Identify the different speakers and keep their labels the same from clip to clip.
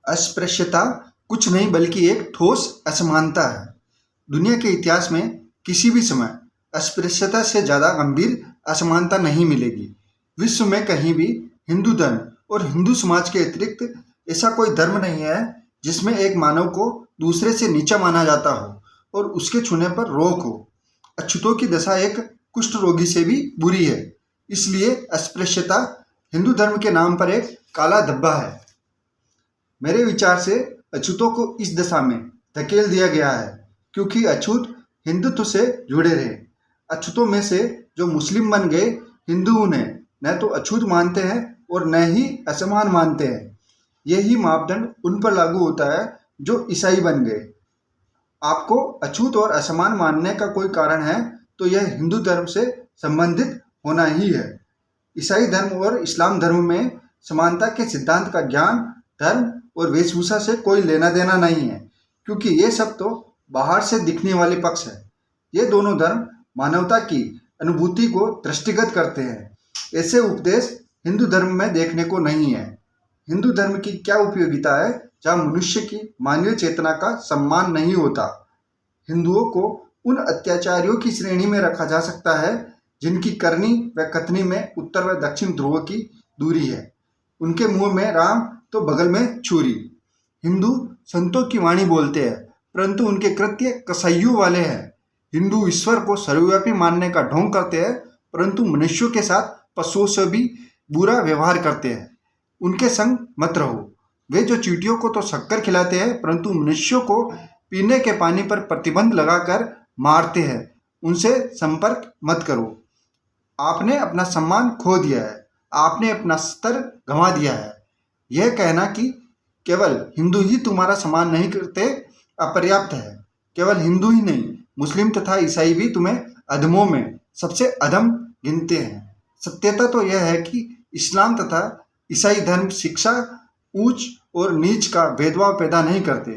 Speaker 1: अस्पृश्यता कुछ नहीं बल्कि एक ठोस असमानता है। दुनिया के इतिहास में किसी भी समय अस्पृश्यता से ज़्यादा गंभीर असमानता नहीं मिलेगी। विश्व में कहीं भी हिंदू धर्म और हिंदू समाज के अतिरिक्त ऐसा कोई धर्म नहीं है जिसमें एक मानव को दूसरे से नीचा माना जाता हो और उसके छूने पर रोक हो। अछूतों की दशा एक कुष्ठ रोगी से भी बुरी है। इसलिए अस्पृश्यता हिंदू धर्म के नाम पर एक काला धब्बा है। मेरे विचार से अछूतों को इस दशा में धकेल दिया गया है क्योंकि अछूत हिंदुत्व से जुड़े रहे। अछूतों में से जो मुस्लिम बन गए, हिंदू उन्हें न तो अछूत मानते हैं और न ही असमान मानते हैं। यही मापदंड उन पर लागू होता है जो ईसाई बन गए। आपको अछूत और असमान मानने का कोई कारण है तो यह हिंदू धर्म से संबंधित होना ही है। ईसाई धर्म और इस्लाम धर्म में समानता के सिद्धांत का ज्ञान धर्म और वेशभूषा से कोई लेना देना नहीं है, क्योंकि ये सब तो बाहर से दिखने वाले पक्ष है। ये दोनों धर्म मानवता की अनुभूति को दृष्टिगत करते हैं। ऐसे उपदेश हिंदू धर्म में देखने को नहीं है। हिंदू धर्म की क्या उपयोगिता है जहाँ मनुष्य की मानवीय चेतना का सम्मान नहीं होता। हिंदुओं को उन अत्याचारियों की श्रेणी में रखा जा सकता है जिनकी करनी व कथनी में उत्तर व दक्षिण ध्रुव की दूरी है। उनके मुंह में राम तो बगल में छुरी। हिंदू संतों की वाणी बोलते हैं परंतु उनके कृत्य कसाईयों वाले हैं। हिंदू ईश्वर को सर्वव्यापी मानने का ढोंग करते हैं परंतु मनुष्यों के साथ पशुओं से भी बुरा व्यवहार करते हैं। उनके संग मत रहो। वे जो चींटियों को तो शक्कर खिलाते हैं परंतु मनुष्यों को पीने के पानी पर प्रतिबंध लगाकर मारते हैं। उनसे संपर्क मत करो। आपने अपना सम्मान खो दिया है। आपने अपना स्तर गंवा दिया है। यह कहना कि केवल हिंदू ही तुम्हारा सम्मान नहीं करते अपर्याप्त है। केवल हिंदू ही नहीं, मुस्लिम तथा ईसाई भी तुम्हें अधमों में सबसे अधम गिनते हैं। सत्यता तो यह है कि इस्लाम तथा ईसाई धर्म शिक्षा ऊंच और नीच का भेदभाव पैदा नहीं करते।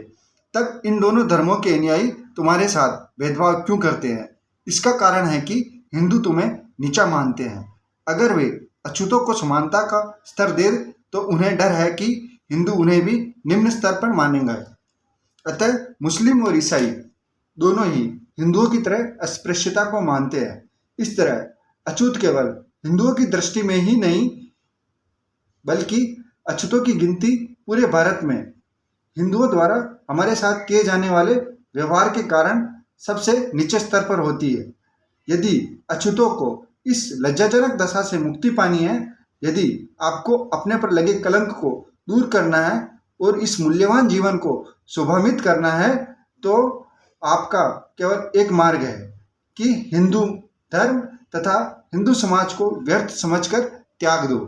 Speaker 1: तब इन दोनों धर्मों के अनुयायी तुम्हारे साथ भेदभाव क्यों करते हैं? इसका कारण है कि हिंदू तुम्हें नीचा मानते हैं। अगर वे अछूतों को समानता का स्तर दे तो उन्हें डर है कि हिंदू उन्हें भी निम्न स्तर पर मानेंगे। अतः मुस्लिम और ईसाई दोनों ही हिंदुओं की तरह अस्पृश्यता को मानते हैं। इस तरह अछूत केवल हिंदुओं की दृष्टि में ही नहीं बल्कि अछूतों की गिनती पूरे भारत में हिंदुओं द्वारा हमारे साथ किए जाने वाले व्यवहार के कारण सबसे नीचे स्तर पर होती है। यदि अछूतों को इस लज्जाजनक दशा से मुक्ति पानी है, यदि आपको अपने पर लगे कलंक को दूर करना है और इस मूल्यवान जीवन को शोभान्वित करना है, तो आपका केवल एक मार्ग है कि हिंदू धर्म तथा हिंदू समाज को व्यर्थ समझकर त्याग दो।